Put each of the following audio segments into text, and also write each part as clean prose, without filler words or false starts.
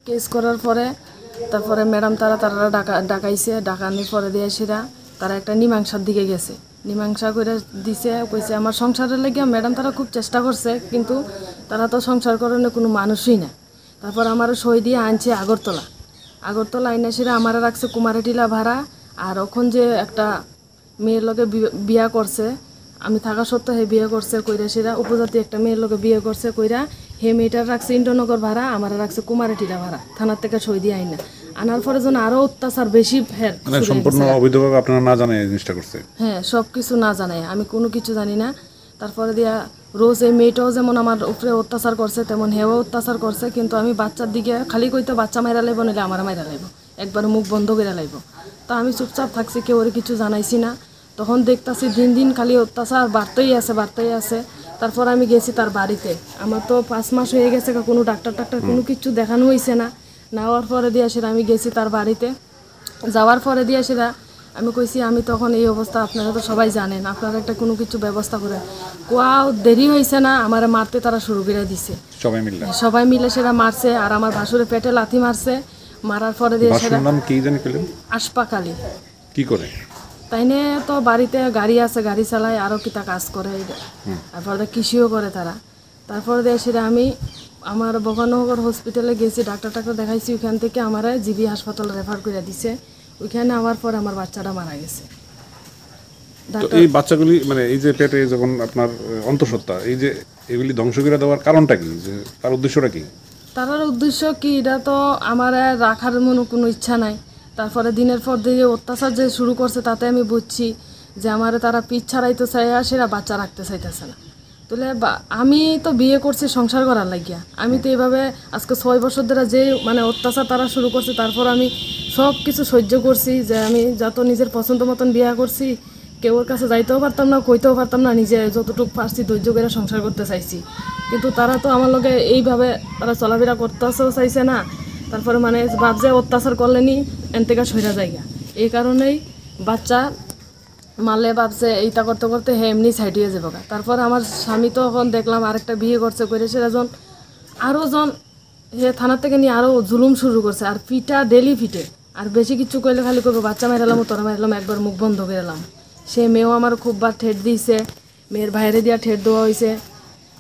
Case করার পরে তারপরে ম্যাডাম তারা ডাকাইছে, ডাকানোর পরে দিয়ে সেরা তারা একটা মীমাংসার দিকে গেছে, মীমাংসা করে দিছে, কইছে আমার সংসারের লেগে ম্যাডাম তারা খুব চেষ্টা করছে, কিন্তু তারা তো সংসার করানোর কোনো মানুষই না। তারপর আমার সই দিয়ে আনছে আগরতলা আইনা সেরা আমার রাখছে কুমারটিলা ভাড়া। আর ওখান যে একটা মেয়ের লগে বিয়া করছে, আমি থাকা সত্ত্বেও হে বিয়ে করছে কইরা সেরা উপজাতি একটা মেয়ের লগে বিয়ে করছে কইরা হে মেয়েটার রাখছে ইন্দ্রনগর ভাড়া, আমার রাখছে কুমারটিলা ভাড়া, থানার থেকে সই দিয়ে আইনা আনার পরে যেন আরো অত্যাচার বেশি সম্পূর্ণ অবৈধভাবে আপনারা না জানে এই জিনিসটা করছে। হ্যাঁ, সব কিছু না জানাই, আমি কোনো কিছু জানি না। তারপরে দিয়া রোজ এই মেয়েটাও যেমন আমার উপরে অত্যাচার করছে তেমন হেও অত্যাচার করছে, কিন্তু আমি বাচ্চার দিকে খালি কইতে বাচ্চা মাইরা লাইব নিলে আমার মাইরা লাইব, একবার মুখ বন্ধ করে লাইব। তা আমি চুপচাপ থাকছি, কেউ ওর কিছু জানাইছি না। তখন দেখতাছি দিন দিন খালি অত্যাচার বাড়তেই আছে। তারপর আমি গেছি তার বাড়িতে, আমার তো 5 মাস হয়ে গেছে, কোনো ডাক্তার কোনো কিছু দেখানো হয়েছে না। নেওয়ার পরে দিয়ে সেটা আমি গেছি তার বাড়িতে, যাওয়ার পরে দিয়ে সেটা আমি কইছি আমি তখন এই অবস্থা, আপনারা তো সবাই জানেন, আপনারা একটা কোনো কিছু ব্যবস্থা করে কোয়াও দেরি হয়েছে না, আমার মারতে তারা শুরু করে দিছে। সবাই মিলে সেটা মারছে, আর আমার ভাসুরে পেটে লাথি মারছে। মারার পরে দিয়ে সেটা আশপাকালি কি করে তাইনে তো বাড়িতে গাড়ি আছে, গাড়ি চালায়, আরও কিতা কাজ করে, তারপরে কৃষিও করে তারা। তারপরে দিয়ে সেটা আমি আমার বগনগর হসপিটালে গেছি, ডাক্তার দেখাইছি, ওইখান থেকে আমার জিবি হাসপাতাল রেফার করে দিছে। ওইখানে আবার পর আমার বাচ্চাটা মারা গেছে। এই বাচ্চাগুলি মানে এই যে পেটে যখন আপনার অন্তঃসত্ত্বা এই যে এগুলি ধ্বংস করে দেওয়ার কারণটা কি, যে তার উদ্দেশ্যটা কি? তার উদ্দেশ্য কি এটা তো আমার রাখার মনে কোনো ইচ্ছা নাই। তারপরে দিনের পর দিনে অত্যাচার যে শুরু করছে, তাতে আমি বুঝছি যে আমার তারা পিঠ ছাড়াইতে চাই, সেরা বাচ্চা রাখতে চাইতেছে না। তাহলে আমি তো বিয়ে করছি সংসার করার লাগিয়া, আমি তো এইভাবে আজকে 6 বছর ধরে যে মানে অত্যাচার তারা শুরু করছে, তারপর আমি সব কিছু সহ্য করছি, যে আমি যত নিজের পছন্দ মতন বিয়ে করছি, কেউর কাছে যাইতেও পারতাম না, কইতেও পারতাম না, নিজে যতটুকু পারছি ধৈর্য করে সংসার করতে চাইছি। কিন্তু তারা তো আমার লগে এইভাবে তারা চলাফেরা করতেও চাইছে না। তারপরে মানে ভাবছে অত্যাচার করলেনি এন থেকে সইরা জায়গা, এই কারণেই বাচ্চা মারলে ভাবছে এইটা করতে করতে হে এমনি সাইড হয়ে যাবো। তারপর আমার স্বামী তো এখন দেখলাম আরেকটা বিয়ে করছে, করে সেটা আরও হে থানার থেকে নিয়ে আরও জুলুম শুরু করছে, আর পিঠা ডেলি পিঠে, আর বেশি কিছু করলে খালি করবো বাচ্চা মেরালাম, তোরা মেরালাম, একবার মুখ বন্ধ করে এলাম। সে মেয়েও আমার খুব বার ঠেট দিয়েছে, মেয়ের বাইরে দিয়া ঠেট দেওয়া হয়েছে।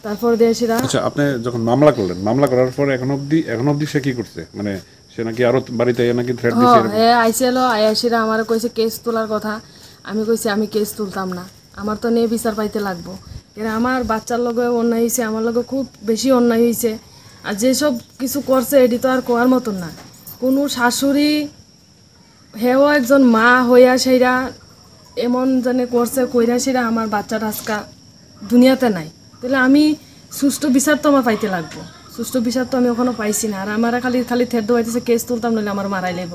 তারপর দিয়ে সেটা আচ্ছা, আপনি যখন মামলা করলেন, মামলা করার পরে এখন অবধি সে কি করছে? মানে সে নাকি আরো বাড়িতে নাকি থ্রেট দিছে? হ্যাঁ, আইসেলো, আয়াসিরা আমার কইছে কেস তোলার কথা। আমি কইছি আমি কেস তুলতাম না, আমার তো নিয়ে বিচার পাইতে লাগবো। এরা আমার বাচ্চার লগে অন্যায় হয়েছে, আমার লগে খুব বেশি অন্যায় হয়েছে। আর যেসব কিছু করছে এটি তো আর কোয়ার মতন না। কোনো শাশুড়ি হেও একজন মা হইয়া সেইরা এমন জানে করছে কইরা সেরা আমার বাচ্চাটা আজকা দুনিয়াতে নাই। তাহলে আমি সুষ্ঠু বিচার তো আমার পাইতে লাগবো, সুষ্ঠু বিচার তো আমি ওখানে পাইছি না। আর আমার খালি থ্রেট দেওয়াইতেছে কেস তুলতাম, নইলে আমার মারাই লেব।